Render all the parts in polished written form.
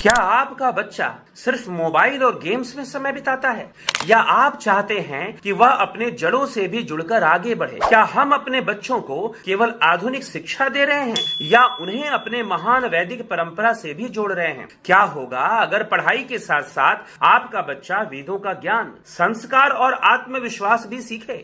क्या आपका बच्चा सिर्फ मोबाइल और गेम्स में समय बिताता है या आप चाहते हैं कि वह अपने जड़ों से भी जुड़कर आगे बढ़े? क्या हम अपने बच्चों को केवल आधुनिक शिक्षा दे रहे हैं या उन्हें अपने महान वैदिक परंपरा से भी जोड़ रहे हैं? क्या होगा अगर पढ़ाई के साथ साथ आपका बच्चा वेदों का ज्ञान, संस्कार और आत्मविश्वास भी सीखे?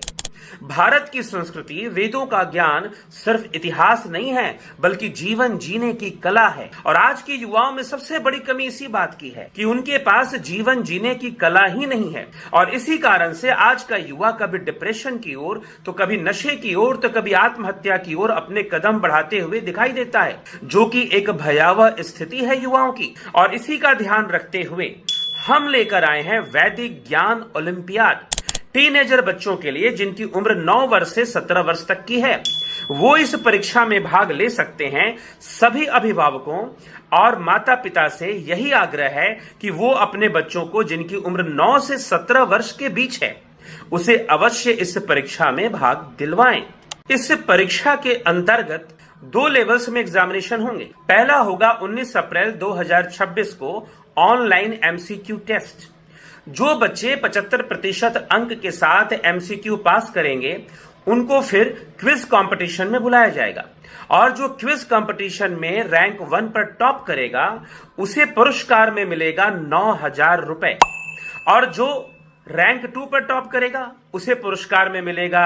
भारत की संस्कृति वेदों का ज्ञान सिर्फ इतिहास नहीं है बल्कि जीवन जीने की कला है। और आज के युवाओं में सबसे बड़ी कमी इसी बात की है कि उनके पास जीवन जीने की कला ही नहीं है। और इसी कारण से आज का युवा कभी डिप्रेशन की ओर तो कभी नशे की ओर तो कभी आत्महत्या की ओर अपने कदम बढ़ाते हुए दिखाई देता है, जो कि एक भयावह स्थिति है युवाओं की। और इसी का ध्यान रखते हुए हम लेकर आए हैं वैदिक ज्ञान ओलंपियाड। टीनेजर बच्चों के लिए जिनकी उम्र 9 वर्ष से 17 वर्ष तक की है, वो इस परीक्षा में भाग ले सकते हैं। सभी अभिभावकों और माता पिता से यही आग्रह है कि वो अपने बच्चों को जिनकी उम्र 9 से 17 वर्ष के बीच है, उसे अवश्य इस परीक्षा में भाग दिलवाएं। इस परीक्षा के अंतर्गत 2 लेवल्स में एग्जामिनेशन होंगे। पहला होगा 19 अप्रैल 2026 को ऑनलाइन एमसीक्यू टेस्ट। जो बच्चे 75% अंक के साथ एमसीक्यू पास करेंगे उनको फिर क्विज कंपटीशन में बुलाया जाएगा, और जो क्विज कंपटीशन में रैंक 1 पर टॉप करेगा उसे पुरस्कार में मिलेगा 9,000 रुपए, और जो रैंक 2 पर टॉप करेगा उसे पुरस्कार में मिलेगा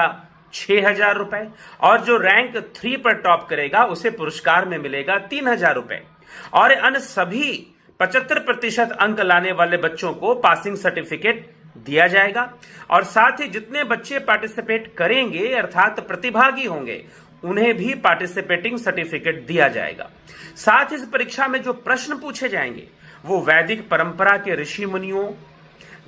6,000 रुपए, और जो रैंक 3 पर टॉप करेगा उसे पुरस्कार में मिलेगा 3,000 रुपए। और अन्य सभी 75% अंक लाने वाले बच्चों को पासिंग सर्टिफिकेट दिया जाएगा। और साथ ही जितने बच्चे पार्टिसिपेट करेंगे अर्थात प्रतिभागी होंगे उन्हें भी पार्टिसिपेटिंग सर्टिफिकेट दिया जाएगा। साथ ही इस परीक्षा में जो प्रश्न पूछे जाएंगे वो वैदिक परंपरा के ऋषि मुनियों,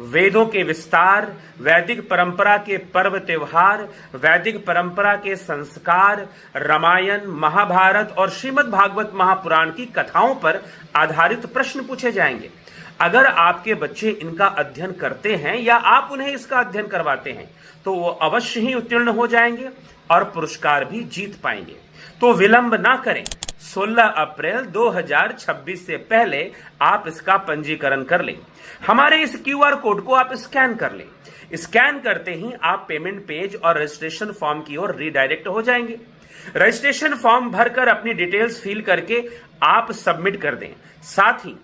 वेदों के विस्तार, वैदिक परंपरा के पर्व त्योहार, वैदिक परंपरा के संस्कार, रामायण, महाभारत और श्रीमद् भागवत महापुराण की कथाओं पर आधारित प्रश्न पूछे जाएंगे। अगर आपके बच्चे इनका अध्ययन करते हैं या आप उन्हें इसका अध्ययन करवाते हैं तो वो अवश्य ही उत्तीर्ण हो जाएंगे और पुरस्कार भी जीत पाएंगे। तो विलंब ना करें, 16 अप्रैल 2026 से पहले आप इसका पंजीकरण कर लें। हमारे इस क्यूआर कोड को आप स्कैन कर लें। स्कैन करते ही आप पेमेंट पेज और रजिस्ट्रेशन फॉर्म की ओर रीडायरेक्ट हो जाएंगे। रजिस्ट्रेशन फॉर्म भरकर अपनी डिटेल्स फिल करके आप सबमिट कर दें। साथ ही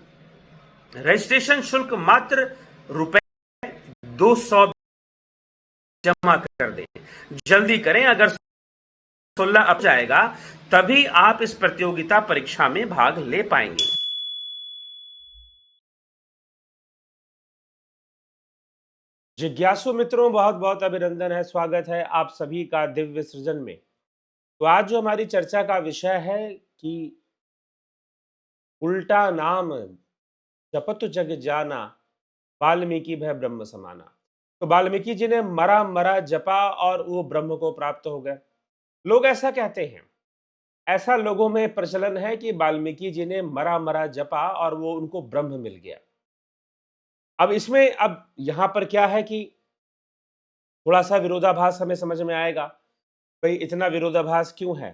रजिस्ट्रेशन शुल्क मात्र रुपए 200 जमा कर दें। जल्दी करें, अगर 16 अब जाएगा तभी आप इस प्रतियोगिता परीक्षा में भाग ले पाएंगे। जिज्ञासु मित्रों, बहुत बहुत अभिनंदन है, स्वागत है आप सभी का दिव्य सृजन में। तो आज जो हमारी चर्चा का विषय है कि उल्टा नाम जपत जग जाना, वाल्मीकि भय ब्रह्म समाना। तो वाल्मीकि जी ने मरा मरा जपा और वो ब्रह्म को प्राप्त हो गए। लोग ऐसा कहते हैं, ऐसा लोगों में प्रचलन है कि वाल्मीकि जी ने मरा मरा जपा और वो उनको ब्रह्म मिल गया। अब इसमें अब यहां पर क्या है कि थोड़ा सा विरोधाभास हमें समझ में आएगा। भाई इतना विरोधाभास क्यों है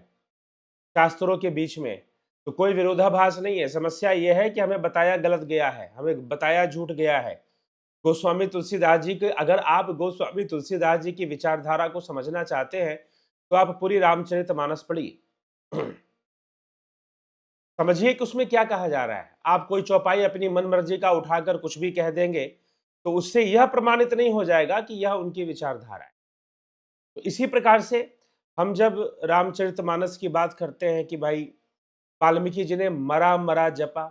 शास्त्रों के बीच में? तो कोई विरोधाभास नहीं है। समस्या यह है कि हमें बताया गलत गया है, हमें बताया झूठ गया है। गोस्वामी तुलसीदास जी के, अगर आप गोस्वामी तुलसीदास जी की विचारधारा को समझना चाहते हैं तो आप पूरी रामचरितमानस पढ़िए। समझिए कि उसमें क्या कहा जा रहा है। आप कोई चौपाई अपनी मन मर्जी का उठाकर कुछ भी कह देंगे तो उससे यह प्रमाणित नहीं हो जाएगा कि यह उनकी विचारधारा है। तो इसी प्रकार से हम जब रामचरितमानस की बात करते हैं कि भाई वाल्मीकि जी ने मरा मरा जपा,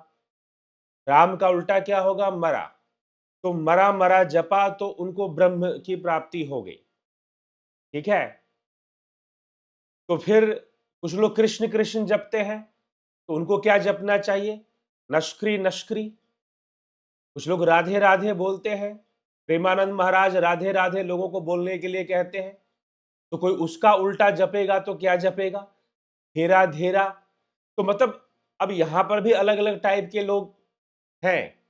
राम का उल्टा क्या होगा? मरा। तो मरा मरा जपा तो उनको ब्रह्म की प्राप्ति हो गई। ठीक है। तो फिर कुछ लोग कृष्ण कृष्ण जपते हैं तो उनको क्या जपना चाहिए? नष्क्री नष्क्री। कुछ लोग राधे राधे बोलते हैं, प्रेमानंद महाराज राधे राधे लोगों को बोलने के लिए कहते हैं। तो कोई उसका उल्टा जपेगा तो क्या जपेगा? धेरा धेरा। तो मतलब अब यहां पर भी अलग अलग टाइप के लोग हैं।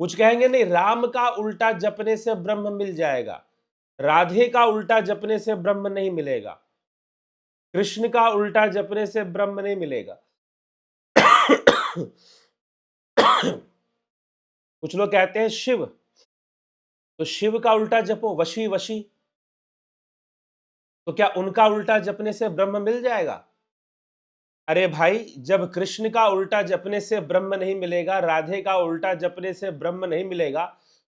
कुछ कहेंगे नहीं, राम का उल्टा जपने से ब्रह्म मिल जाएगा, राधे का उल्टा जपने से ब्रह्म नहीं मिलेगा, कृष्ण का उल्टा जपने से ब्रह्म नहीं मिलेगा। कुछ लोग कहते हैं शिव, तो शिव का उल्टा जपो, वशी वशी। तो क्या उनका उल्टा जपने से ब्रह्म मिल जाएगा? अरे भाई, जब कृष्ण का उल्टा जपने से ब्रह्म नहीं मिलेगा, राधे का उल्टा जपने से ब्रह्म नहीं मिलेगा,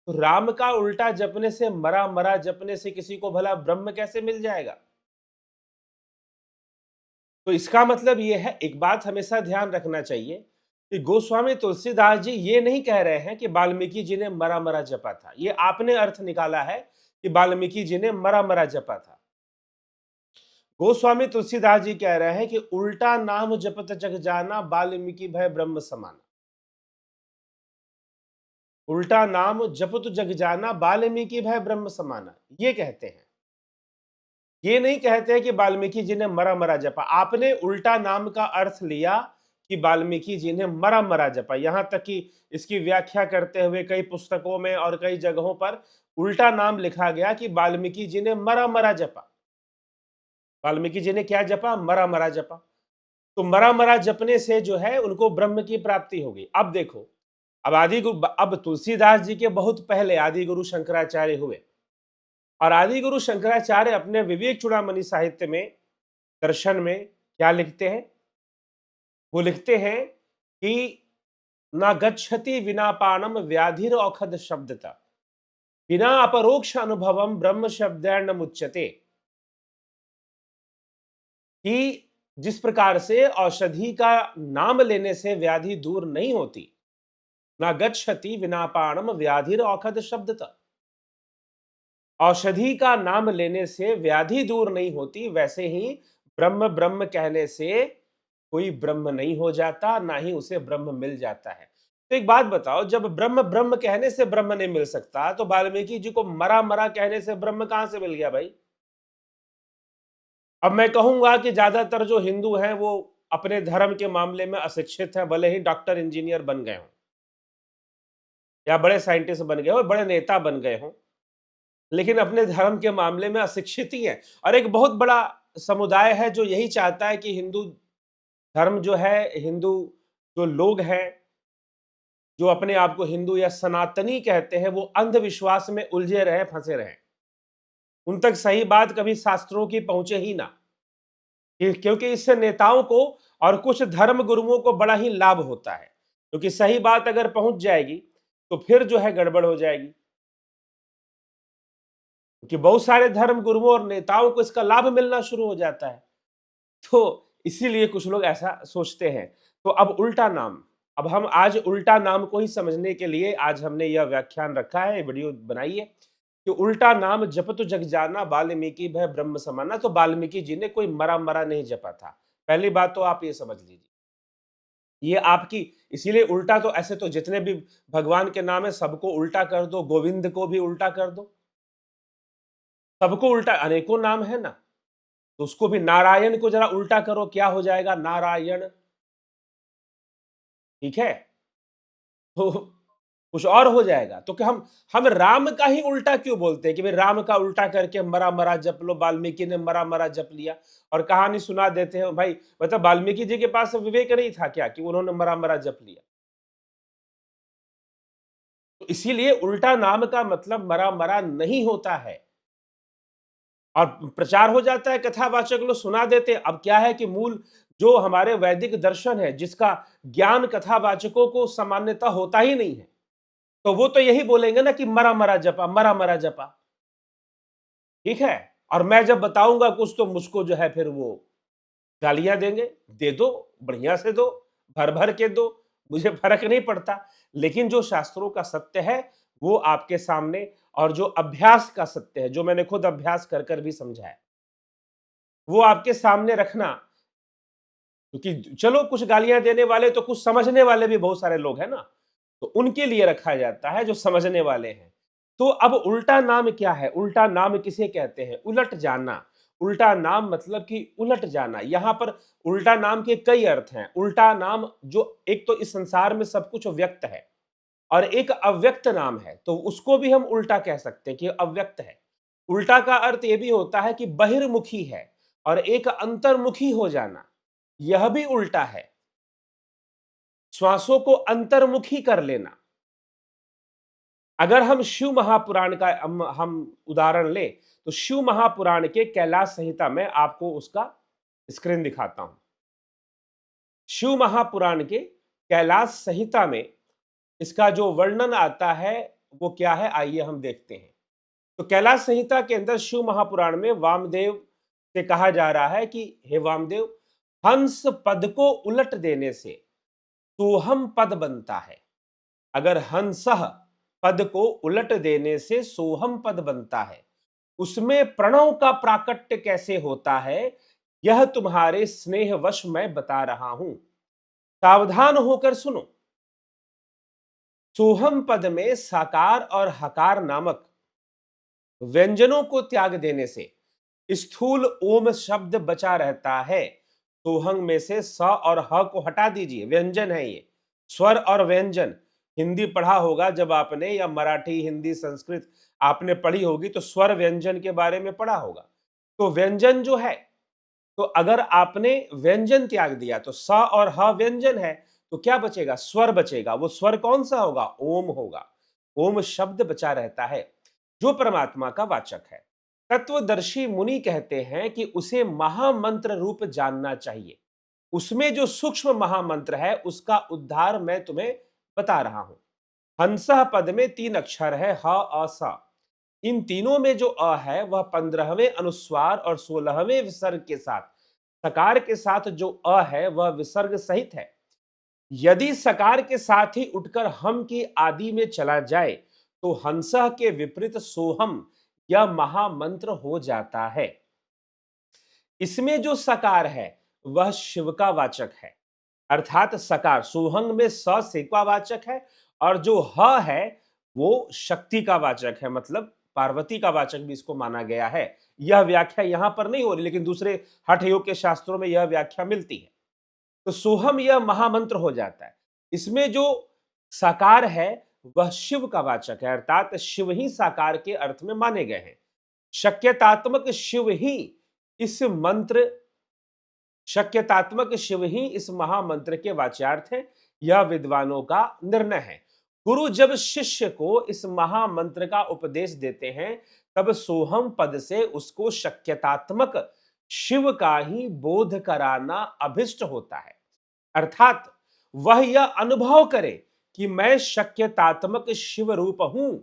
तो राम का उल्टा जपने से, मरा मरा जपने से किसी को भला ब्रह्म कैसे मिल जाएगा? तो इसका मतलब ये है, एक बात हमेशा ध्यान रखना चाहिए कि गोस्वामी तुलसीदास जी ये नहीं कह रहे हैं कि वाल्मीकि जी ने मरा मरा जपा था। ये आपने अर्थ निकाला है कि वाल्मीकि जी ने मरा मरा जपा था। गोस्वामी तुलसीदास जी कह रहे हैं कि उल्टा नाम जपत जग जाना, वाल्मीकि भय ब्रह्म समाना। उल्टा नाम जपत जग जाना, वाल्मीकि भय ब्रह्म समाना, ये कहते हैं। ये नहीं कहते हैं कि वाल्मीकि जी ने मरा मरा जपा। आपने उल्टा नाम का अर्थ लिया कि वाल्मीकि जी ने मरा मरा जपा। यहां तक कि इसकी व्याख्या करते हुए कई पुस्तकों में और कई जगहों पर उल्टा नाम लिखा गया कि वाल्मीकि जी ने मरा मरा जपा। वाल्मीकि जी ने क्या जपा? मरा मरा जपा। तो मरा मरा जपने से जो है उनको ब्रह्म की प्राप्ति होगी। अब देखो, अब तुलसीदास जी के बहुत पहले आदि गुरु शंकराचार्य हुए, और आदि गुरु शंकराचार्य अपने विवेक चूड़ामणि साहित्य में, दर्शन में क्या लिखते हैं? वो लिखते हैं कि ना गच्छति विनापानम व्याधिर औषध शब्दता, बिना अपरोक्ष अनुभवम ब्रह्म शब्देन मुच्यते। कि जिस प्रकार से औषधि का नाम लेने से व्याधि दूर नहीं होती, ना गच्छति विनापानम व्याधिर औषध शब्दता, औषधि का नाम लेने से व्याधि दूर नहीं होती, वैसे ही ब्रह्म ब्रह्म कहने से कोई ब्रह्म नहीं हो जाता, ना ही उसे ब्रह्म मिल जाता है। तो एक बात बताओ, जब ब्रह्म ब्रह्म कहने से ब्रह्म नहीं मिल सकता, तो वाल्मीकि जी को मरा मरा कहने से ब्रह्म कहां से मिल गया भाई? अब मैं कहूंगा कि ज्यादातर जो हिंदू हैं वो अपने धर्म के मामले में अशिक्षित हैं, भले ही डॉक्टर इंजीनियर बन गए हों या बड़े साइंटिस्ट बन गए हो, बड़े नेता बन गए हों, लेकिन अपने धर्म के मामले में अशिक्षित ही है। और एक बहुत बड़ा समुदाय है जो यही चाहता है कि हिंदू धर्म जो है, हिंदू जो लोग हैं, जो अपने आप को हिंदू या सनातनी कहते हैं, वो अंधविश्वास में उलझे रहे, फंसे रहे, उन तक सही बात कभी शास्त्रों की पहुंचे ही ना। क्योंकि इससे नेताओं को और कुछ धर्म गुरुओं को बड़ा ही लाभ होता है, क्योंकि सही बात अगर पहुंच जाएगी तो फिर जो है गड़बड़ हो जाएगी, क्योंकि बहुत सारे धर्म गुरुओं और नेताओं को इसका लाभ मिलना शुरू हो जाता है। तो इसीलिए कुछ लोग ऐसा सोचते हैं। तो अब उल्टा नाम, अब हम आज उल्टा नाम को ही समझने के लिए आज हमने यह व्याख्यान रखा है, वीडियो बनाई है कि उल्टा नाम जपतु जग जाना, वाल्मीकि भय ब्रह्म समाना। तो वाल्मीकि जी ने कोई मरा मरा नहीं जपा था। पहली बात तो आप ये समझ लीजिए, ये आपकी, इसीलिए उल्टा तो ऐसे तो जितने भी भगवान के नाम है सबको उल्टा कर दो, गोविंद को भी उल्टा कर दो, सबको उल्टा, अनेकों नाम है ना, तो उसको भी, नारायण को जरा उल्टा करो, क्या हो जाएगा? नारायण। ठीक है, तो कुछ और हो जाएगा। तो क्या हम राम का ही उल्टा क्यों बोलते हैं कि भाई राम का उल्टा करके मरा मरा जप लो, वाल्मीकि ने मरा मरा जप लिया, और कहानी सुना देते हैं भाई। मतलब वाल्मीकि जी के पास विवेक नहीं था क्या कि उन्होंने मरा मरा जप लिया? तो इसीलिए उल्टा नाम का मतलब मरा मरा नहीं होता है, और प्रचार हो जाता है, कथावाचक लोग सुना देते हैं। अब क्या है कि मूल जो हमारे वैदिक दर्शन है, जिसका ज्ञान कथावाचकों को सामान्यतः होता ही नहीं है, तो वो तो यही बोलेंगे ना कि मरा मरा जपा, मरा मरा जपा। ठीक है, और मैं जब बताऊंगा कुछ तो मुझको जो है फिर वो गालियां देंगे। दे दो, बढ़िया से दो, भर भर के दो, मुझे फर्क नहीं पड़ता। लेकिन जो शास्त्रों का सत्य है वो आपके सामने, और जो अभ्यास का सत्य है, जो मैंने खुद अभ्यास कर कर भी समझा है, वो आपके सामने रखना। क्योंकि चलो कुछ गालियां देने वाले तो कुछ समझने वाले भी बहुत सारे लोग हैं ना, तो उनके लिए रखा जाता है जो समझने वाले हैं। तो अब उल्टा नाम क्या है? उल्टा नाम किसे कहते हैं? उलट जाना। उल्टा नाम मतलब कि उलट जाना। यहां पर उल्टा नाम के कई अर्थ हैं। उल्टा नाम, जो एक तो इस संसार में सब कुछ व्यक्त है, और एक अव्यक्त नाम है, तो उसको भी हम उल्टा कह सकते हैं कि अव्यक्त है। उल्टा का अर्थ यह भी होता है कि बहिर्मुखी है, और एक अंतर्मुखी हो जाना, यह भी उल्टा है। श्वासों को अंतर्मुखी कर लेना, अगर हम शिव महापुराण का हम उदाहरण लें तो शिव महापुराण के कैलाश संहिता में आपको उसका स्क्रीन दिखाता हूं। शिव महापुराण के कैलाश संहिता में इसका जो वर्णन आता है वो क्या है, आइए हम देखते हैं। तो कैलाश संहिता के अंदर शिव महापुराण में वामदेव से कहा जा रहा है कि हे वामदेव, हंस पद को उलट देने से सोहम पद बनता है। अगर हंसह पद को उलट देने से सोहम पद बनता है, उसमें प्रणव का प्राकट्य कैसे होता है, यह तुम्हारे स्नेहवश मैं बता रहा हूं, सावधान होकर सुनो। सोहम पद में साकार और हकार नामक व्यंजनों को त्याग देने से स्थूल ओम शब्द बचा रहता है। सोहंग में से स और ह को हटा दीजिए, व्यंजन है ये, स्वर और व्यंजन। हिंदी पढ़ा होगा जब आपने, या मराठी हिंदी संस्कृत आपने पढ़ी होगी तो स्वर व्यंजन के बारे में पढ़ा होगा। तो व्यंजन जो है, तो अगर आपने व्यंजन त्याग दिया तो स और ह व्यंजन है, तो क्या बचेगा, स्वर बचेगा। वो स्वर कौन सा होगा, ओम होगा। ओम शब्द बचा रहता है जो परमात्मा का वाचक है। तत्वदर्शी मुनि कहते हैं कि उसे महामंत्र रूप जानना चाहिए। उसमें जो सूक्ष्म महामंत्र है उसका उद्धार मैं तुम्हें बता रहा हूं। हंसः पद में 3 अक्षर है, ह अ स। इन तीनों में जो अ है वह 15वें अनुस्वार और 16वें विसर्ग के साथ, सकार के साथ जो अ है वह विसर्ग सहित है। यदि सकार के साथ ही उठकर हम की आदि में चला जाए तो हंसः के विपरीत सोहम यह महामंत्र हो जाता है। इसमें जो सकार है वह शिव का वाचक है, अर्थात सकार सोहंग में स से का वाचक है, और जो ह है वो शक्ति का वाचक है, मतलब पार्वती का वाचक भी इसको माना गया है। यह व्याख्या यहां पर नहीं हो रही, लेकिन दूसरे हठ योग के शास्त्रों में यह व्याख्या मिलती है। तो सोहम यह महामंत्र हो जाता है। इसमें जो साकार है वह शिव का वाचक है, अर्थात शिव ही साकार के अर्थ में माने गए हैं। शक्यतात्मक शिव ही इस मंत्र शक्यतात्मक शिव ही इस महामंत्र के वाच्यार्थ है, यह विद्वानों का निर्णय है। गुरु जब शिष्य को इस महामंत्र का उपदेश देते हैं तब सोहम पद से उसको शक्यतात्मक शिव का ही बोध कराना अभिष्ट होता है, अर्थात वह यह अनुभव करे कि मैं शक्यतात्मक शिव रूप हूं,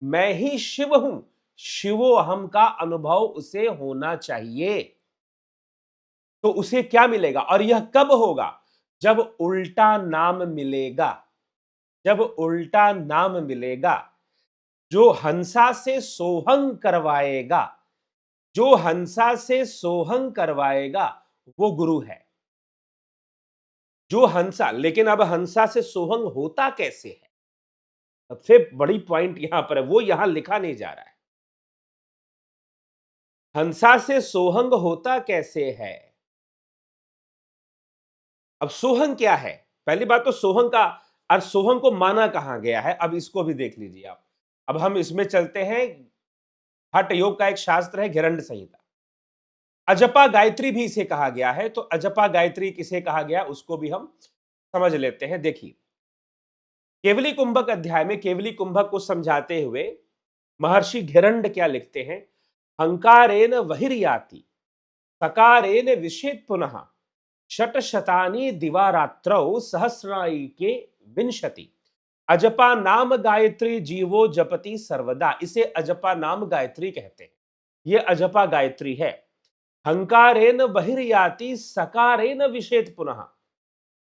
मैं ही शिव हूं। शिवोहम का अनुभव उसे होना चाहिए। तो उसे क्या मिलेगा, और यह कब होगा, जब उल्टा नाम मिलेगा। जब उल्टा नाम मिलेगा, जो हंसा से सोहंग करवाएगा, जो हंसा से सोहंग करवाएगा वो गुरु है। जो हंसा, लेकिन अब हंसा से सोहंग होता कैसे है, सबसे बड़ी पॉइंट यहां पर है, वो यहां लिखा नहीं जा रहा है। हंसा से सोहंग होता कैसे है। अब सोहंग क्या है, पहली बात तो सोहंग का और सोहंग को माना कहां गया है, अब इसको भी देख लीजिए आप। अब हम इसमें चलते हैं, हठ योग का एक शास्त्र है घिरंड संहिता। अजपा गायत्री भी इसे कहा गया है, तो अजपा गायत्री किसे कहा गया उसको भी हम समझ लेते हैं। देखिए, केवली कुंभक अध्याय में केवली कुंभक को समझाते हुए महर्षि घिरंड क्या लिखते हैं, हंकारेन वहिर्याति सकारेन विषेद पुनः शतशतानि दिवारात्रौ सहस्रायिके विंशति अजपा नाम गायत्री जीवो जपति सर्वदा। इसे अजपा नाम गायत्री कहते हैं, ये अजपा गायत्री है। हंकारेन बहिर्याति सकारेन विषेद पुनः,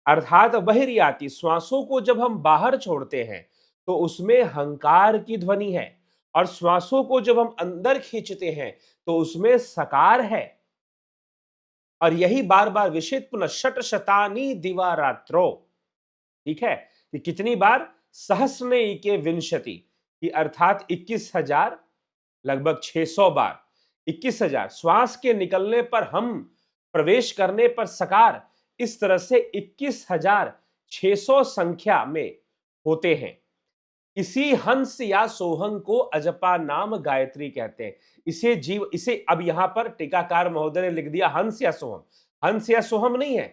अर्थात बहिर्याति श्वासों को जब हम बाहर छोड़ते हैं तो उसमें हंकार की ध्वनि है, और श्वासों को जब हम अंदर खींचते हैं तो उसमें सकार है। और यही बार बार विषेद पुनः शत शतानी दिवारात्रो, ठीक है, कि कितनी बार, सहस्रने के विंशति की अर्थात 21,000, लगभग 600 बार। 21,000 श्वास के निकलने पर हम, प्रवेश करने पर सकार, इस तरह से 21,600 संख्या में होते हैं। इसी हंस या सोहंग को अजपा नाम गायत्री कहते हैं। इसे अब यहां पर टीकाकार महोदय ने लिख दिया हंस या सोहम। हंस या सोहम नहीं है,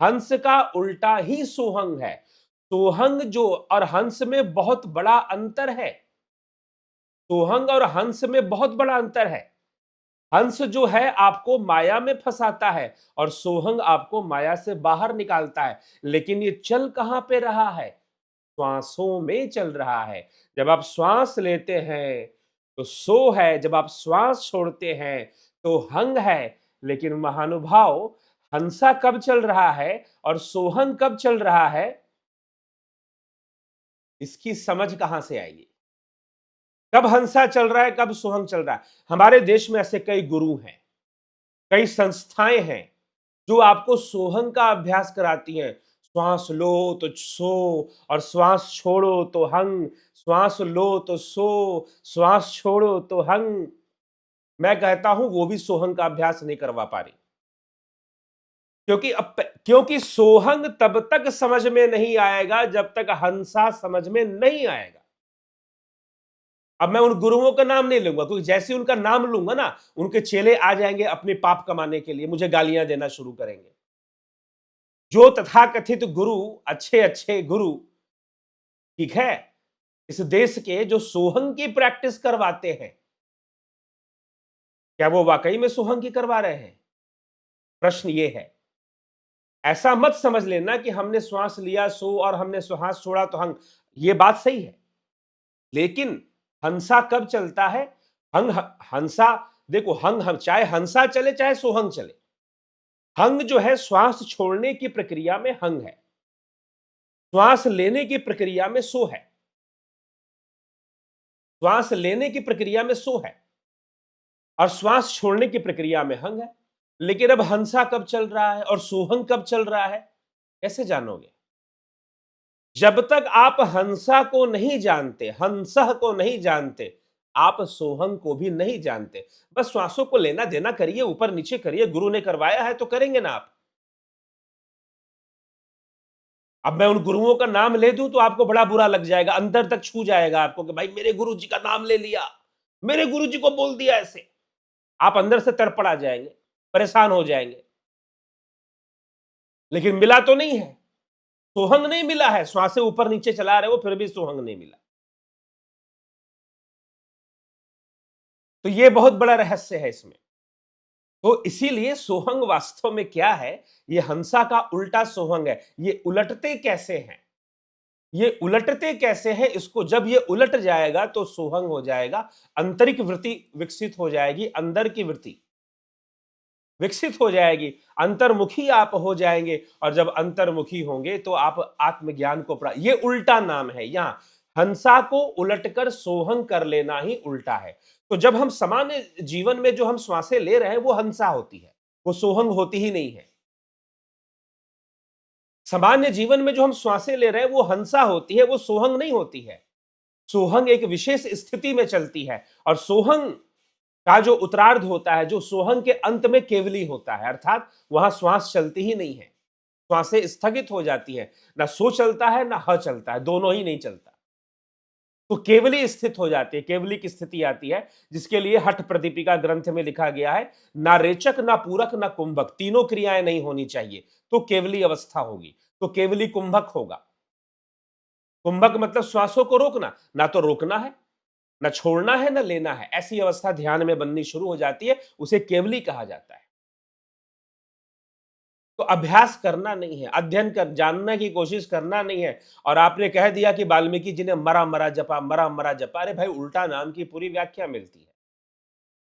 हंस का उल्टा ही सोहंग है। सोहंग जो और हंस में बहुत बड़ा अंतर है। सोहंग और हंस में बहुत बड़ा अंतर है। हंस जो है आपको माया में फंसाता है और सोहंग आपको माया से बाहर निकालता है। लेकिन ये चल कहां पे रहा है? श्वासों में चल रहा है। जब आप श्वास लेते हैं तो सो है, जब आप श्वास छोड़ते हैं तो हंग है। लेकिन महानुभाव, हंसा कब चल रहा है और सोहंग कब चल रहा है, इसकी समझ कहां से आएगी? कब हंसा चल रहा है, कब सोहंग चल रहा है? हमारे देश में ऐसे कई गुरु हैं, कई संस्थाएं हैं जो आपको सोहंग का अभ्यास कराती हैं। श्वास लो तो सो और श्वास छोड़ो तो हंग, श्वास लो तो सो, श्वास छोड़ो तो हंग। मैं कहता हूं वो भी सोहंग का अभ्यास नहीं करवा पा रही, क्योंकि सोहंग तब तक समझ में नहीं आएगा जब तक हंसा समझ में नहीं आएगा। अब मैं उन गुरुओं का नाम नहीं लूंगा, क्योंकि जैसे ही उनका नाम लूंगा ना, उनके चेले आ जाएंगे अपने पाप कमाने के लिए, मुझे गालियां देना शुरू करेंगे। जो तथाकथित गुरु, अच्छे अच्छे गुरु, ठीक है, इस देश के जो सोहंग की प्रैक्टिस करवाते हैं, क्या वो वाकई में सोहंग की करवा रहे हैं? प्रश्न ये है। ऐसा मत समझ लेना कि हमने श्वास लिया सो और हमने श्वास छोड़ा तो हंग। ये बात सही है, लेकिन हंसा कब चलता है? हंग हंसा, देखो हंग हम चाहे हंसा चले चाहे सोहंग चले, हंग जो है श्वास छोड़ने की प्रक्रिया में हंग है, श्वास लेने की प्रक्रिया में सो है। श्वास लेने की प्रक्रिया में सो है और श्वास छोड़ने की प्रक्रिया में हंग है। लेकिन अब हंसा कब चल रहा है और सोहंग कब चल रहा है, कैसे जानोगे? जब तक आप हंसा को नहीं जानते, हंसह को नहीं जानते, आप सोहंग को भी नहीं जानते। बस श्वासों को लेना देना करिए, ऊपर नीचे करिए, गुरु ने करवाया है तो करेंगे ना आप। अब मैं उन गुरुओं का नाम ले दूं तो आपको बड़ा बुरा लग जाएगा, अंदर तक छू जाएगा आपको कि भाई मेरे गुरु जी का नाम ले लिया, मेरे गुरु जी को बोल दिया ऐसे। आप अंदर से तड़पड़ा जाएंगे, परेशान हो जाएंगे। लेकिन मिला तो नहीं है, सोहंग नहीं मिला है, श्वासें ऊपर नीचे चला रहे हो फिर भी सोहंग नहीं मिला। तो यह बहुत बड़ा रहस्य है इसमें। तो इसीलिए सोहंग वास्तव में क्या है? ये हंसा का उल्टा सोहंग है। ये उलटते कैसे हैं? ये उलटते कैसे हैं? इसको जब ये उलट जाएगा तो सोहंग हो जाएगा, आंतरिक वृत्ति विकसित हो जाएगी, अंदर की वृत्ति विकसित हो जाएगी, अंतर्मुखी आप हो जाएंगे। और जब अंतर्मुखी होंगे तो आप आत्मज्ञान को प्राप्त। ये उल्टा नाम है। यहां हंसा को उलटकर सोहंग कर लेना ही उल्टा है। तो जब हम सामान्य जीवन में जो हम श्वासें ले रहे हैं वो हंसा होती है, वो सोहंग होती ही नहीं है। सामान्य जीवन में जो हम श्वासें ले रहे हैं वो हंसा होती है, वो सोहंग नहीं होती है। सोहंग एक विशेष स्थिति में चलती है और सोहंग का जो उत्तरार्ध होता है, जो सोहंग के अंत में केवली होता है, अर्थात वहां श्वास चलती ही नहीं है, श्वासें स्थगित हो जाती है। ना सो चलता है ना ह चलता है, दोनों ही नहीं चलता। तो केवली स्थित हो जाती है, केवली की स्थिति आती है, जिसके लिए हठ प्रदीपिका ग्रंथ में लिखा गया है, ना रेचक ना पूरक ना कुंभक, तीनों क्रियाएं नहीं होनी चाहिए तो केवली अवस्था होगी। तो केवली कुंभक होगा। कुंभक मतलब श्वासों को रोकना, ना तो रोकना है, ना छोड़ना है, ना लेना है, ऐसी अवस्था ध्यान में बननी शुरू हो जाती है, उसे केवली कहा जाता है। तो अभ्यास करना नहीं है, अध्ययन कर जानने की कोशिश करना नहीं है। और आपने कह दिया कि वाल्मीकि जी ने मरा मरा जपा, मरा मरा जपा। अरे भाई, उल्टा नाम की पूरी व्याख्या मिलती है।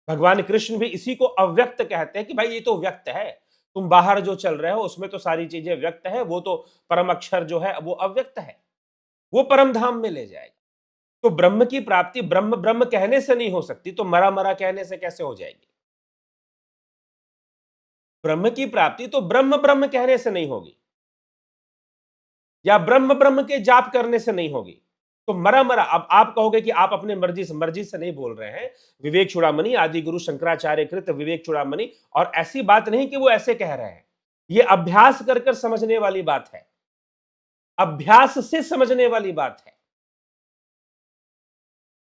भगवान कृष्ण भी इसी को अव्यक्त कहते हैं कि भाई ये तो व्यक्त है, तुम बाहर जो चल रहे हो उसमें तो सारी चीजें व्यक्त है, वो तो परम अक्षर जो है वो अव्यक्त है, वो परम धाम में ले जाएगा। तो ब्रह्म की प्राप्ति ब्रह्म ब्रह्म कहने से नहीं हो सकती, तो मरा मरा कहने से कैसे हो जाएगी? ब्रह्म की प्राप्ति तो ब्रह्म ब्रह्म कहने से नहीं होगी, या ब्रह्म ब्रह्म के जाप करने से नहीं होगी। तो मरा मरा, अब आप कहोगे कि आप अपने मर्जी से नहीं बोल रहे हैं। विवेक चूड़ामणि, आदि गुरु शंकराचार्य कृत विवेक चूड़ामणि, और ऐसी बात नहीं कि वो ऐसे कह रहे हैं, ये अभ्यास कर कर समझने वाली बात है, अभ्यास से समझने वाली बात है।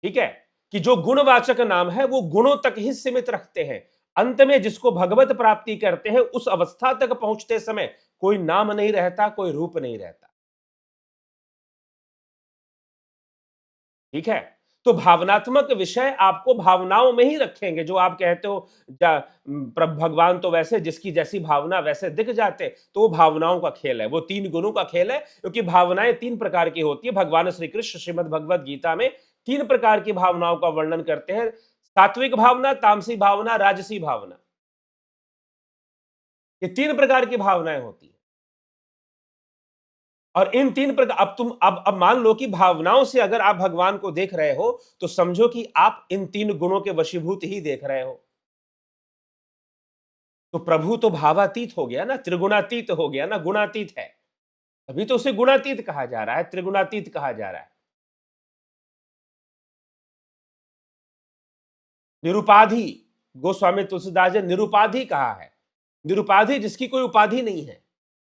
ठीक है, कि जो गुणवाचक नाम है वो गुणों तक ही सीमित रखते हैं। अंत में जिसको भगवत प्राप्ति करते हैं, उस अवस्था तक पहुंचते समय कोई नाम नहीं रहता, कोई रूप नहीं रहता। ठीक है, तो भावनात्मक विषय आपको भावनाओं में ही रखेंगे। जो आप कहते हो भगवान तो वैसे जिसकी जैसी भावना वैसे दिख जाते, तो वो भावनाओं का खेल है, वो 3 गुणों का खेल है, क्योंकि भावनाएं 3 प्रकार की होती है। भगवान श्री कृष्ण श्रीमद् भगवत गीता में 3 प्रकार की भावनाओं का वर्णन करते हैं। सात्विक भावना, तामसी भावना, राजसी भावना। ये 3 प्रकार की भावनाएं होती हैं। और इन 3 प्रकार, अब मान लो कि भावनाओं से अगर आप भगवान को देख रहे हो, तो समझो कि आप इन 3 गुणों के वशीभूत ही देख रहे हो। तो प्रभु तो भावातीत हो गया ना, त्रिगुणातीत हो गया ना, गुणातीत है। अभी तो उसे गुणातीत कहा जा रहा है, त्रिगुणातीत कहा जा रहा है। निरुपाधि, गोस्वामी तुलसीदास जी निरुपाधि कहा है। निरुपाधि जिसकी कोई उपाधि नहीं है।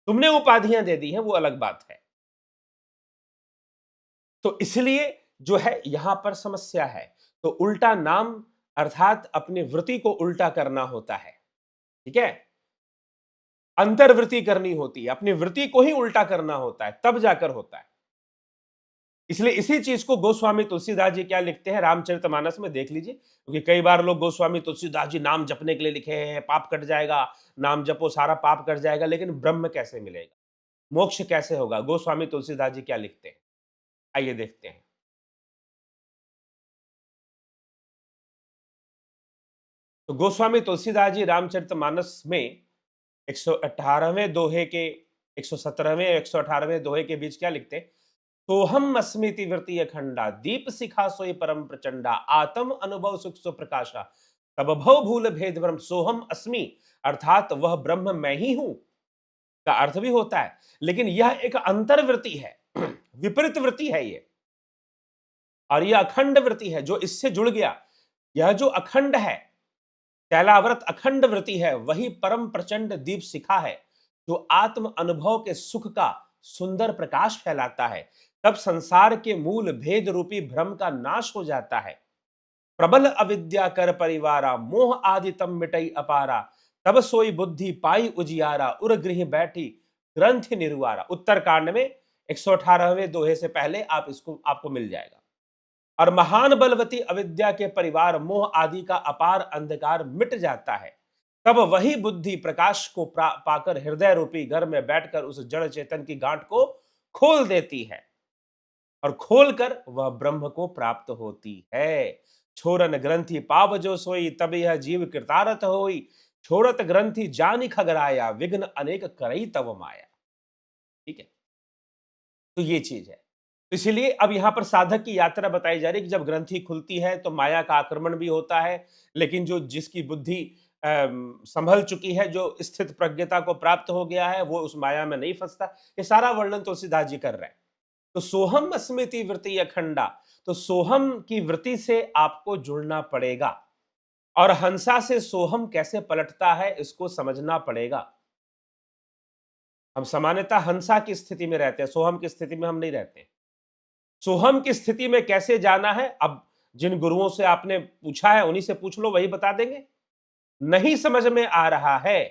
तुमने उपाधियां दे दी हैं, वो अलग बात है। तो इसलिए जो है यहां पर समस्या है। तो उल्टा नाम अर्थात अपनी वृत्ति को उल्टा करना होता है। ठीक है, अंतर्वृत्ति करनी होती है, अपनी वृत्ति को ही उल्टा करना होता है, तब जाकर होता है। इसलिए इसी चीज को गोस्वामी तुलसीदास जी क्या लिखते हैं रामचरितमानस में, देख लीजिए। क्योंकि कई बार लोग गोस्वामी तुलसीदास जी नाम जपने के लिए लिखे हैं, पाप कट जाएगा, नाम जपो सारा पाप कट जाएगा, लेकिन ब्रह्म कैसे मिलेगा, मोक्ष कैसे होगा? गोस्वामी तुलसीदास जी क्या लिखते हैं, आइए देखते हैं। तो गोस्वामी तुलसीदास जी रामचरितमानस में 118वें दोहे के 117वें 118वें दोहे के बीच क्या लिखते हैं? सोहम अस्मिति वृत्ति अखंडा, दीप शिखा सोई परम प्रचंडा, आत्म अनुभव सुख सुप्रकाशा, तब भव भूल भेद ब्रह्म। सोहम अस्मि अर्थात वह ब्रह्म मैं ही हूं का अर्थ भी होता है, लेकिन यह एक अंतर्वृत्ति है, विपरीत वृत्ति है ये, और यह अखंड वृत्ति है जो इससे जुड़ गया। यह जो अखंड है, तैलाव्रत अखंड वृत्ति है, वही परम प्रचंड दीप शिखा है जो आत्म अनुभव के सुख का सुंदर प्रकाश फैलाता है। तब संसार के मूल भेद रूपी भ्रम का नाश हो जाता है। प्रबल अविद्या कर परिवारा, मोह आदि तम मिटई अपारा, तब सोई बुद्धि पाई उजियारा, उर गृह बैठी ग्रंथ निर्वारा। उत्तर कांड में 118वें दोहे से पहले आप इसको आपको मिल जाएगा। और महान बलवती अविद्या के परिवार, मोह आदि का अपार अंधकार मिट जाता है। तब वही बुद्धि प्रकाश को पाकर हृदय रूपी घर में बैठकर उस जड़ चेतन की गांठ को खोल देती है, और खोलकर वह ब्रह्म को प्राप्त होती है। छोरन ग्रंथि पाव जो सोई, तब यह जीव कृतारथ होई, छोड़त ग्रंथि जानि खगराया, विघ्न अनेक करई तव माया। ठीक है, तो ये चीज है। इसलिए अब यहां पर साधक की यात्रा बताई जा रही है कि जब ग्रंथि खुलती है तो माया का आक्रमण भी होता है, लेकिन जो जिसकी बुद्धि संभल चुकी है, जो स्थित प्रज्ञता को प्राप्त हो गया है, वो उस माया में नहीं फंसता। ये सारा वर्णन तुलसीदास जी कर रहे हैं। तो सोहम अस्मिति वृत्ति अखंडा, तो सोहम की वृत्ति से आपको जुड़ना पड़ेगा, और हंसा से सोहम कैसे पलटता है इसको समझना पड़ेगा। हम सामान्यतः हंसा की स्थिति में रहते हैं, सोहम की स्थिति में हम नहीं रहते। सोहम की स्थिति में कैसे जाना है, अब जिन गुरुओं से आपने पूछा है उन्हीं से पूछ लो, वही बता देंगे। नहीं समझ में आ रहा है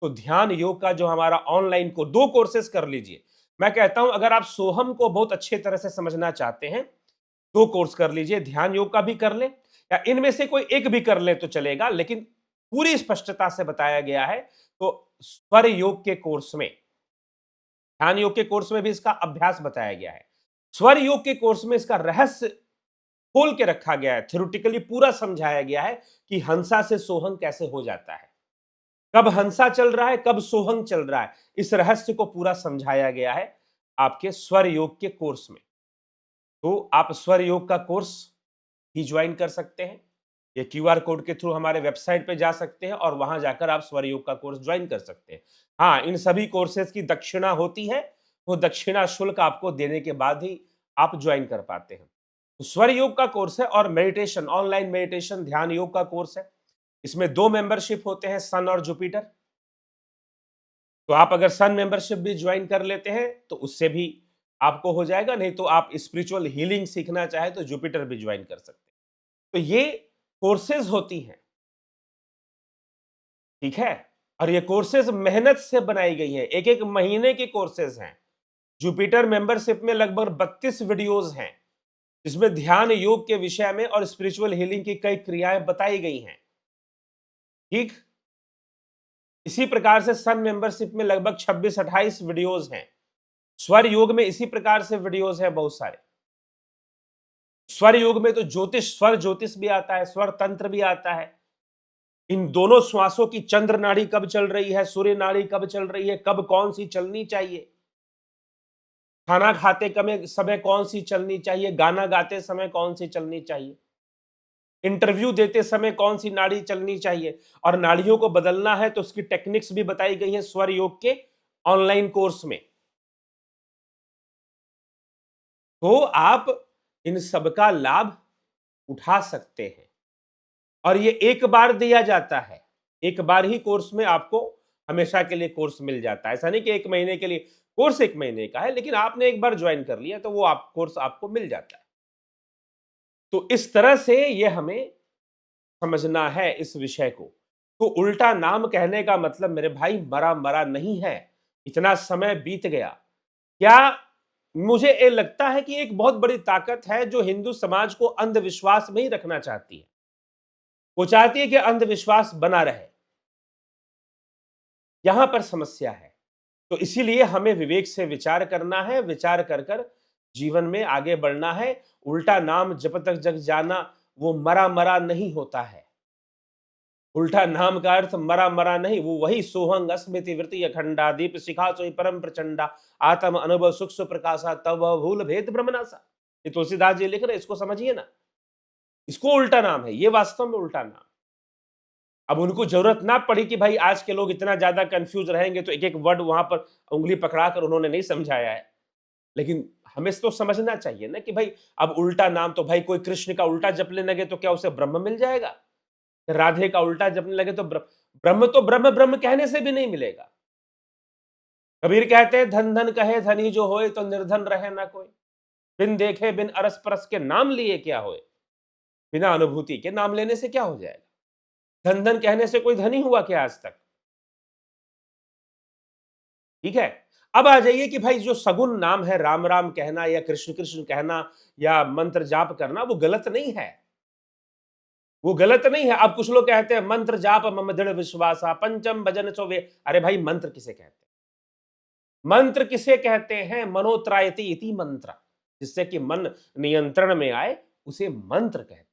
तो ध्यान योग का जो हमारा ऑनलाइन को 2 कोर्सेज कर लीजिए। मैं कहता हूं अगर आप सोहम को बहुत अच्छे तरह से समझना चाहते हैं, 2 कोर्स कर लीजिए, ध्यान योग का भी कर ले, या इनमें से कोई एक भी कर ले तो चलेगा, लेकिन पूरी स्पष्टता से बताया गया है। तो स्वर योग के कोर्स में, ध्यान योग के कोर्स में भी इसका अभ्यास बताया गया है, स्वर योग के कोर्स में इसका रहस्य खोल के रखा गया है, थ्योरेटिकली पूरा समझाया गया है कि हंसा से सोहंग कैसे हो जाता है, कब हंसा चल रहा है, कब सोहंग चल रहा है। इस रहस्य को पूरा समझाया गया है आपके स्वर योग के कोर्स में। तो आप स्वर योग का कोर्स भी ज्वाइन कर सकते हैं, ये क्यूआर कोड के थ्रू हमारे वेबसाइट पे जा सकते हैं और वहां जाकर आप स्वर योग का कोर्स ज्वाइन कर सकते हैं। हाँ, इन सभी कोर्सेज की दक्षिणा होती है, वो दक्षिणा शुल्क आपको देने के बाद ही आप ज्वाइन कर पाते हैं। तो स्वर योग का कोर्स है, और मेडिटेशन, ऑनलाइन मेडिटेशन ध्यान योग का कोर्स है। इसमें 2 मेंबरशिप होते हैं, सन और जुपिटर। तो आप अगर सन मेंबरशिप भी ज्वाइन कर लेते हैं तो उससे भी आपको हो जाएगा, नहीं तो आप स्पिरिचुअल हीलिंग सीखना चाहे तो जुपिटर भी ज्वाइन कर सकते हैं। तो ये कोर्सेज होती हैं, ठीक है, और ये कोर्सेज मेहनत से बनाई गई है, 1-1 महीने की कोर्सेज हैं। जुपिटर मेंबरशिप में लगभग 32 वीडियोस हैं, जिसमें ध्यान योग के विषय में और स्पिरिचुअल हीलिंग की कई क्रियाएं बताई गई हैं। ठीक, इसी प्रकार से सन मेंबरशिप में लगभग 26-28 वीडियोस हैं। स्वर योग में इसी प्रकार से वीडियोस हैं बहुत सारे। स्वर योग में तो ज्योतिष, स्वर ज्योतिष भी आता है, स्वर तंत्र भी आता है। इन दोनों श्वासों की चंद्र नाड़ी कब चल रही है, सूर्य नाड़ी कब चल रही है, कब कौन सी चलनी चाहिए, खाना खाते समय कौन सी चलनी चाहिए, गाना गाते समय कौन सी चलनी चाहिए, इंटरव्यू देते समय कौन सी नाड़ी चलनी चाहिए, और नाड़ियों को बदलना है तो उसकी टेक्निक्स भी बताई गई है स्वर योग के ऑनलाइन कोर्स में। तो आप इन सबका लाभ उठा सकते हैं, और ये एक बार दिया जाता है। एक बार ही कोर्स में आपको हमेशा के लिए कोर्स मिल जाता है। ऐसा नहीं कि 1 महीने के लिए कोर्स, 1 महीने का है, लेकिन आपने एक बार ज्वाइन कर लिया तो वो कोर्स आपको मिल जाता है। तो इस तरह से ये हमें समझना है इस विषय को। तो उल्टा नाम कहने का मतलब मेरे भाई मरा मरा नहीं है, इतना समय बीत गया। क्या मुझे ये लगता है कि एक बहुत बड़ी ताकत है जो हिंदू समाज को अंधविश्वास में ही रखना चाहती है। वो चाहती है कि अंधविश्वास बना रहे। यहां पर समस्या है। तो इसीलिए हमें विवेक से विचार करना है, विचार कर कर जीवन में आगे बढ़ना है। उल्टा नाम जप तक जग जाना, वो मरा मरा नहीं होता है। उल्टा नाम का अर्थ मरा मरा नहीं, वो वही सोहंग स्मृति वृत्ति अखंडा दीप शिखा सोई परम प्रचंडा आत्म अनुभव सुख सुप्रकाशा तब भूल भेद ब्रह्मनासा। ये तुलसीदास जी लिख रहे, इसको समझिए ना। इसको उल्टा नाम है, ये वास्तव में उल्टा नाम। अब उनको जरूरत ना पड़ी कि भाई आज के लोग इतना ज्यादा कंफ्यूज रहेंगे तो एक एक वर्ड वहां पर उंगली पकड़ा कर उन्होंने नहीं समझाया है। लेकिन हमें तो समझना चाहिए ना कि भाई अब उल्टा नाम, तो भाई कोई कृष्ण का उल्टा जपने लगे तो क्या उसे ब्रह्म मिल जाएगा? राधे का उल्टा जपने लगे तो ब्रह्म तो ब्रह्म ब्रह्म कहने से भी नहीं मिलेगा। कबीर कहते हैं धन धन कहे धनी जो होए तो निर्धन रहे ना कोई, बिन देखे बिन अरस परस के नाम लिए क्या होए। बिना अनुभूति के नाम लेने से क्या हो जाएगा? धन धन कहने से कोई धनी हुआ क्या आज तक? ठीक है। अब आ जाइए कि भाई जो सगुन नाम है, राम राम कहना या कृष्ण कृष्ण कहना या मंत्र जाप करना, वो गलत नहीं है। वो गलत नहीं है। अब कुछ लोग कहते हैं मंत्र जाप मम दृढ़ विश्वासा पंचम भजन सो वे। अरे भाई मंत्र किसे कहते हैं? मंत्र किसे कहते हैं? मनोत्रायति इति मंत्र, जिससे कि मन नियंत्रण में आए, उसे मंत्र कहते हैं।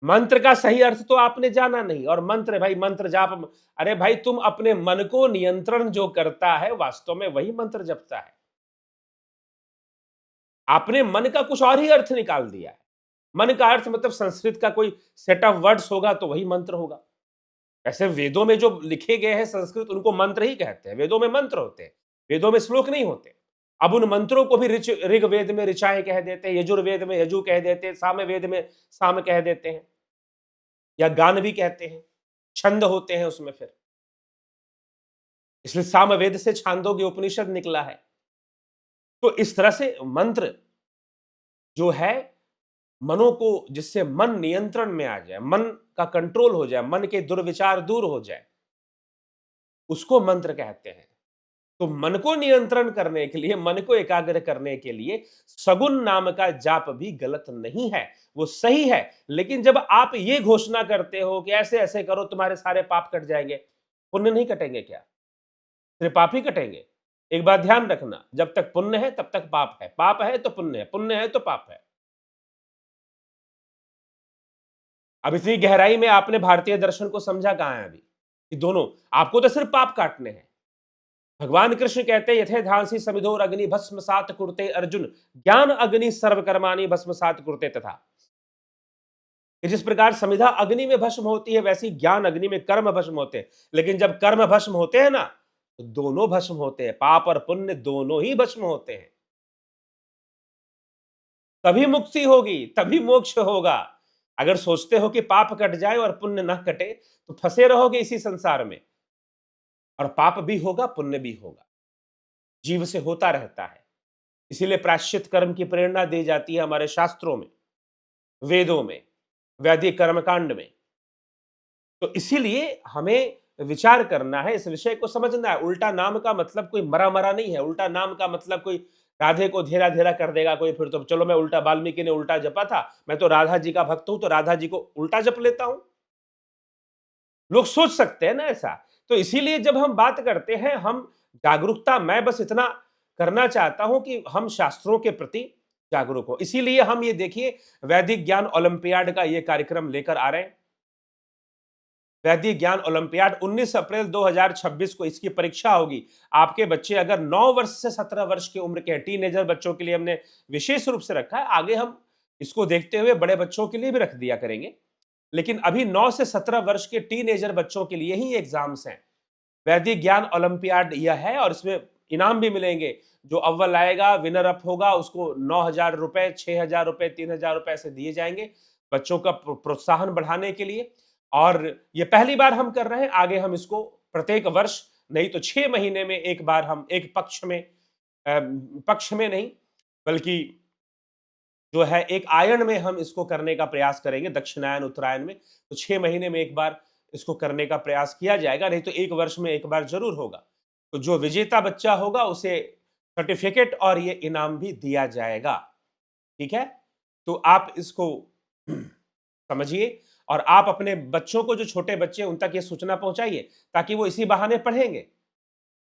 मंत्र का सही अर्थ तो आपने जाना नहीं, और मंत्र भाई मंत्र जाप, अरे भाई तुम अपने मन को नियंत्रण जो करता है वास्तव में वही मंत्र जपता है। आपने मन का कुछ और ही अर्थ निकाल दिया है। मन का अर्थ मतलब संस्कृत का कोई सेट ऑफ वर्ड्स होगा तो वही मंत्र होगा। ऐसे वेदों में जो लिखे गए हैं संस्कृत, उनको मंत्र ही कहते हैं। वेदों में मंत्र होते हैं, वेदों में श्लोक नहीं होते। अब उन मंत्रों को भी ऋग्वेद में ऋचाएं कह देते हैं, यजुर्वेद में यजु कह देते हैं, सामवेद में साम कह देते हैं, या गान भी कहते हैं। छंद होते हैं उसमें फिर, इसलिए सामवेद से छांदोग्य उपनिषद निकला है। तो इस तरह से मंत्र जो है, मनों को, जिससे मन नियंत्रण में आ जाए, मन का कंट्रोल हो जाए, मन के दुर्विचार दूर हो जाए, उसको मंत्र कहते हैं। तो मन को नियंत्रण करने के लिए, मन को एकाग्र करने के लिए सगुन नाम का जाप भी गलत नहीं है, वो सही है। लेकिन जब आप ये घोषणा करते हो कि ऐसे ऐसे करो तुम्हारे सारे पाप कट जाएंगे, पुण्य नहीं कटेंगे क्या? सिर्फ पाप ही कटेंगे? एक बात ध्यान रखना, जब तक पुण्य है तब तक पाप है, पाप है तो पुण्य है, पुण्य है तो पाप है। अब इतनी गहराई में आपने भारतीय दर्शन को समझा कहां है अभी कि दोनों, आपको तो सिर्फ पाप काटने हैं। भगवान कृष्ण कहते हैं यथे धांसी समिधोर अग्नि भस्म सात कुरते अर्जुन, ज्ञान अग्नि सर्वकर्माणि भस्म सात कुरते तथा। कि जिस प्रकार समिधा अग्नि में भस्म होती है, वैसी ज्ञान अग्नि में कर्म भस्म होते हैं। लेकिन जब कर्म भस्म होते हैं ना, तो दोनों भस्म होते हैं, पाप और पुण्य दोनों ही भस्म होते हैं। तभी मुक्ति होगी, तभी मोक्ष होगा। अगर सोचते हो कि पाप कट जाए और पुण्य ना कटे, तो फंसे रहोगे इसी संसार में, और पाप भी होगा पुण्य भी होगा, जीव से होता रहता है। इसीलिए प्रायश्चित कर्म की प्रेरणा दी जाती है हमारे शास्त्रों में, वेदों में, वैदिक कर्मकांड में। तो इसीलिए हमें विचार करना है, इस विषय को समझना है। उल्टा नाम का मतलब कोई मरा मरा नहीं है। उल्टा नाम का मतलब कोई राधे को धेरा धेरा कर देगा कोई, फिर तो चलो मैं उल्टा, वाल्मीकि ने उल्टा जपा था, मैं तो राधा जी का भक्त हूं तो राधा जी को उल्टा जप लेता हूं। लोग सोच सकते हैं ना ऐसा। तो इसीलिए जब हम बात करते हैं, हम जागरूकता, मैं बस इतना करना चाहता हूं कि हम शास्त्रों के प्रति जागरूक हो। इसीलिए हम ये देखिए वैदिक ज्ञान ओलंपियाड का ये कार्यक्रम लेकर आ रहे हैं। वैदिक ज्ञान ओलंपियाड 19 अप्रैल 2026 को इसकी परीक्षा होगी। आपके बच्चे अगर 9 वर्ष से 17 वर्ष की उम्र के हैं, टीनेजर बच्चों के लिए हमने विशेष रूप से रखा है, आगे हम इसको देखते हुए बड़े बच्चों के लिए भी रख दिया करेंगे। लेकिन अभी 9 से 17 वर्ष के टीनेजर बच्चों के लिए ही एग्जाम्स हैं। वैदिक ज्ञान ओलंपियाड यह है और इसमें इनाम भी मिलेंगे। जो अव्वल आएगा, विनर अप होगा, उसको 9,000 रुपए, 6,000 रुपए, 3,000 रुपए ऐसे दिए जाएंगे बच्चों का प्रोत्साहन बढ़ाने के लिए। और ये पहली बार हम कर रहे हैं, आगे हम इसको प्रत्येक वर्ष नहीं तो 6 महीने में एक बार हम एक पक्ष में नहीं बल्कि जो है एक आयन में हम इसको करने का प्रयास करेंगे, दक्षिणायन उत्तरायण में। तो 6 महीने में एक बार इसको करने का प्रयास किया जाएगा, नहीं तो एक वर्ष में एक बार जरूर होगा। तो जो विजेता बच्चा होगा उसे सर्टिफिकेट और ये इनाम भी दिया जाएगा। ठीक है, तो आप इसको समझिए और आप अपने बच्चों को, जो छोटे बच्चे उन तक ये सूचना पहुंचाइए ताकि वो इसी बहाने पढ़ेंगे।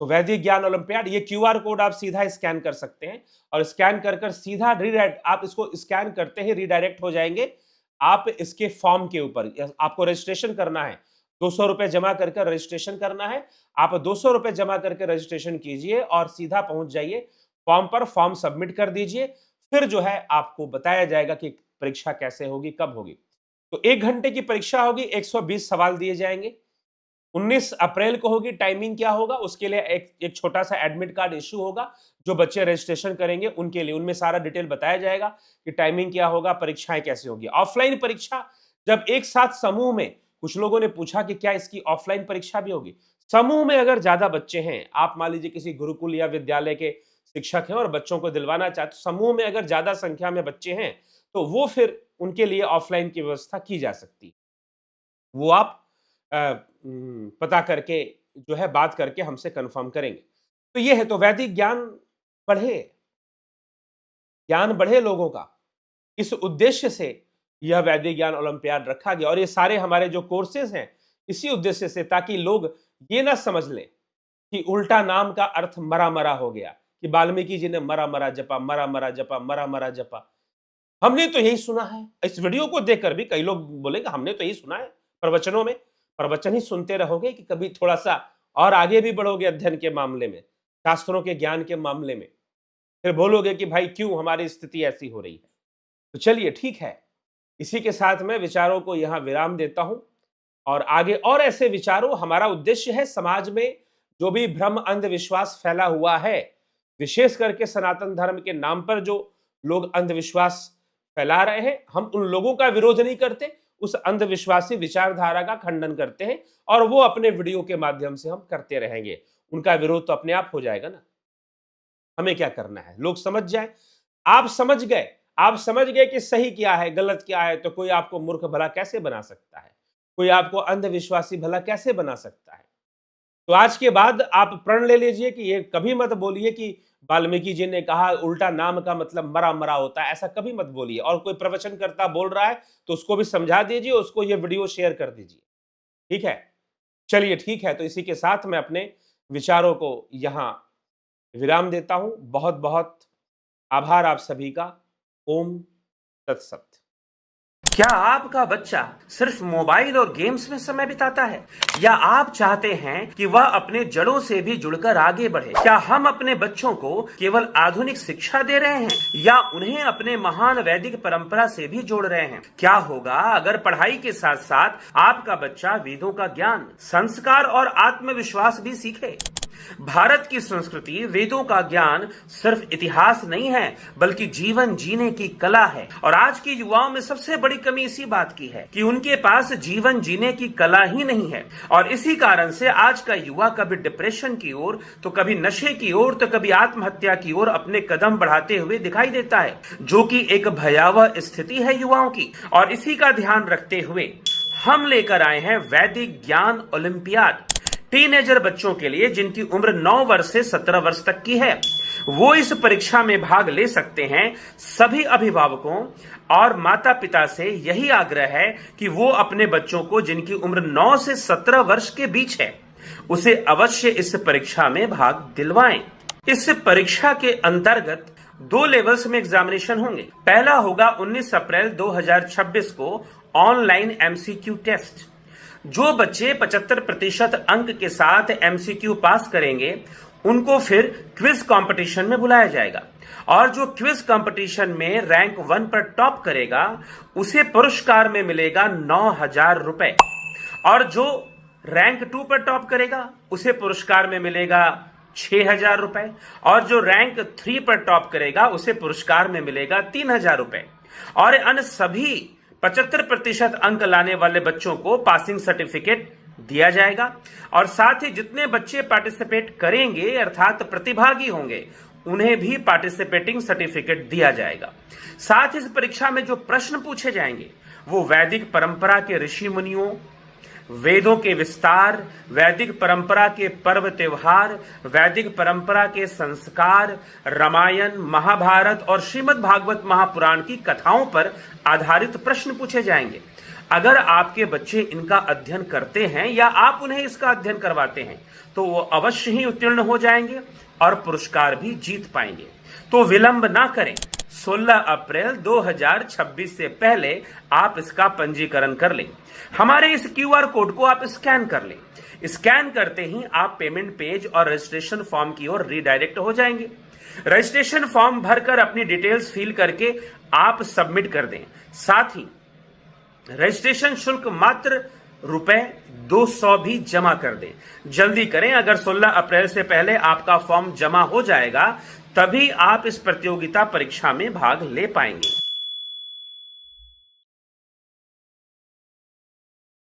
तो वैदिक ज्ञान ओलंपियाड, ये क्यूआर कोड आप सीधा स्कैन कर सकते हैं और स्कैन कर सीधा रीडायरेक्ट, आप इसको स्कैन करते ही रीडायरेक्ट हो जाएंगे आप इसके फॉर्म के ऊपर। आपको रजिस्ट्रेशन करना है, 200 रुपए जमा करके रजिस्ट्रेशन करना है। आप 200 रुपए जमा करके रजिस्ट्रेशन कीजिए और सीधा पहुंच जाइए फॉर्म पर, फॉर्म सबमिट कर दीजिए। फिर जो है आपको बताया जाएगा कि परीक्षा कैसे होगी, कब होगी। तो 1 घंटे की परीक्षा होगी, 120 सवाल दिए जाएंगे। 19 अप्रैल को होगी। टाइमिंग क्या होगा, उसके लिए एक छोटा सा एडमिट कार्ड इश्यू होगा। जो बच्चे रजिस्ट्रेशन करेंगे उनके लिए, उनमें सारा डिटेल बताया जाएगा कि टाइमिंग क्या होगा, परीक्षाएं कैसे होगी। ऑफलाइन परीक्षा जब एक साथ समूह में, कुछ लोगों ने पूछा कि क्या इसकी ऑफलाइन परीक्षा भी होगी। समूह में अगर ज्यादा बच्चे हैं, आप मान लीजिए किसी गुरुकुल या विद्यालय के शिक्षक हैं और बच्चों को दिलवाना चाहते, समूह में अगर ज्यादा संख्या में बच्चे हैं तो वो फिर उनके लिए ऑफलाइन की व्यवस्था की जा सकती है। वो आप पता करके जो है बात करके हमसे कंफर्म करेंगे। तो ये है, तो वैदिक ज्ञान बढ़े, ज्ञान बढ़े लोगों का, इस उद्देश्य से यह वैदिक ज्ञान ओलंपियाड रखा गया। और ये सारे हमारे जो कोर्सेज हैं इसी उद्देश्य से, ताकि लोग ये ना समझ लें कि उल्टा नाम का अर्थ मरा मरा हो गया, कि वाल्मीकि जी ने मरा मरा जपा, मरा मरा जपा, मरा मरा जपा। हमने तो यही सुना है। इस वीडियो को देखकर भी कई लोग बोलेंगे हमने तो यही सुना है प्रवचनों में। प्रवचन ही सुनते रहोगे कि कभी थोड़ा सा और आगे भी बढ़ोगे अध्ययन के मामले में, शास्त्रों के ज्ञान के मामले में, फिर बोलोगे कि भाई क्यों हमारी स्थिति ऐसी हो रही है। तो चलिए ठीक है, इसी के साथ मैं विचारों को यहां विराम देता हूं और आगे और ऐसे विचारों। हमारा उद्देश्य है समाज में जो भी भ्रम अंधविश्वास फैला हुआ है, विशेष करके सनातन धर्म के नाम पर जो लोग अंधविश्वास फैला रहे हैं, हम उन लोगों का विरोध नहीं करते, उस अंधविश्वासी विचारधारा का खंडन करते हैं और वो अपने वीडियो के माध्यम से हम करते रहेंगे। उनका विरोध तो अपने आप हो जाएगा ना। हमें क्या करना है, लोग समझ जाए। आप समझ गए, आप समझ गए कि सही क्या है गलत क्या है, तो कोई आपको मूर्ख भला कैसे बना सकता है, कोई आपको अंधविश्वासी भला कैसे बना सकता है। तो आज के बाद आप प्रण ले लीजिए कि ये कभी मत बोलिए कि वाल्मीकि जी ने कहा उल्टा नाम का मतलब मरा मरा होता है, ऐसा कभी मत बोलिए। और कोई प्रवचन करता बोल रहा है तो उसको भी समझा दीजिए, उसको ये वीडियो शेयर कर दीजिए। ठीक है, चलिए ठीक है। तो इसी के साथ मैं अपने विचारों को यहां विराम देता हूं। बहुत बहुत आभार आप सभी का। ओम तत्सत। क्या आपका बच्चा सिर्फ मोबाइल और गेम्स में समय बिताता है, या आप चाहते हैं कि वह अपने जड़ों से भी जुड़कर आगे बढ़े? क्या हम अपने बच्चों को केवल आधुनिक शिक्षा दे रहे हैं, या उन्हें अपने महान वैदिक परंपरा से भी जोड़ रहे हैं? क्या होगा अगर पढ़ाई के साथ साथ आपका बच्चा वेदों का ज्ञान, संस्कार और आत्मविश्वास भी सीखे? भारत की संस्कृति, वेदों का ज्ञान सिर्फ इतिहास नहीं है बल्कि जीवन जीने की कला है। और आज की युवाओं में सबसे बड़ी कमी इसी बात की है कि उनके पास जीवन जीने की कला ही नहीं है। और इसी कारण से आज का युवा कभी डिप्रेशन की ओर, तो कभी नशे की ओर, तो कभी आत्महत्या की ओर अपने कदम बढ़ाते हुए दिखाई देता है, जो कि एक भयावह स्थिति है युवाओं की। और इसी का ध्यान रखते हुए हम लेकर आए हैं वैदिक ज्ञान ओलंपियाड, टीनेजर बच्चों के लिए जिनकी उम्र 9 वर्ष से 17 वर्ष तक की है। वो इस परीक्षा में भाग ले सकते हैं। सभी अभिभावकों और माता पिता से यही आग्रह है कि वो अपने बच्चों को, जिनकी उम्र 9 से 17 वर्ष के बीच है, उसे अवश्य इस परीक्षा में भाग दिलवाएं। इस परीक्षा के अंतर्गत 2 लेवल्स में एग्जामिनेशन होंगे। पहला होगा 19 अप्रैल 2026 को ऑनलाइन एमसीक्यू टेस्ट। जो बच्चे 75% अंक के साथ एमसीक्यू पास करेंगे उनको फिर क्विज कंपटीशन में बुलाया जाएगा, और जो क्विज कंपटीशन में रैंक 1 पर टॉप करेगा उसे पुरस्कार में मिलेगा 9,000 रुपए, और जो रैंक 2 पर टॉप करेगा उसे पुरस्कार में मिलेगा 6,000 रुपए, और जो रैंक 3 पर टॉप करेगा उसे पुरस्कार में मिलेगा 3,000 रुपए। और अन्य सभी 75% अंक लाने वाले बच्चों को पासिंग सर्टिफिकेट दिया जाएगा, और साथ ही जितने बच्चे पार्टिसिपेट करेंगे अर्थात प्रतिभागी होंगे उन्हें भी पार्टिसिपेटिंग सर्टिफिकेट दिया जाएगा। साथ ही इस परीक्षा में जो प्रश्न पूछे जाएंगे वो वैदिक परंपरा के ऋषि मुनियों, वेदों के विस्तार, वैदिक परंपरा के पर्व त्योहार, वैदिक परंपरा के संस्कार, रामायण, महाभारत और श्रीमद् भागवत महापुराण की कथाओं पर आधारित प्रश्न पूछे जाएंगे। अगर आपके बच्चे इनका अध्ययन करते हैं या आप उन्हें इसका अध्ययन करवाते हैं तो वो अवश्य ही उत्तीर्ण हो जाएंगे और पुरस्कार भी जीत पाएंगे। तो विलंब ना करें, 16 अप्रैल 2026 से पहले आप इसका पंजीकरण कर लें। हमारे इस क्यूआर कोड को आप स्कैन कर लें। स्कैन करते ही आप पेमेंट पेज और रजिस्ट्रेशन फॉर्म की ओर रीडायरेक्ट हो जाएंगे। रजिस्ट्रेशन फॉर्म भरकर अपनी डिटेल्स फिल करके आप सबमिट कर दें। साथ ही रजिस्ट्रेशन शुल्क मात्र ₹200 भी जमा कर दें। जल्दी करें, अगर 16 अप्रैल से पहले आपका फॉर्म जमा हो जाएगा तभी आप इस प्रतियोगिता परीक्षा में भाग ले पाएंगे।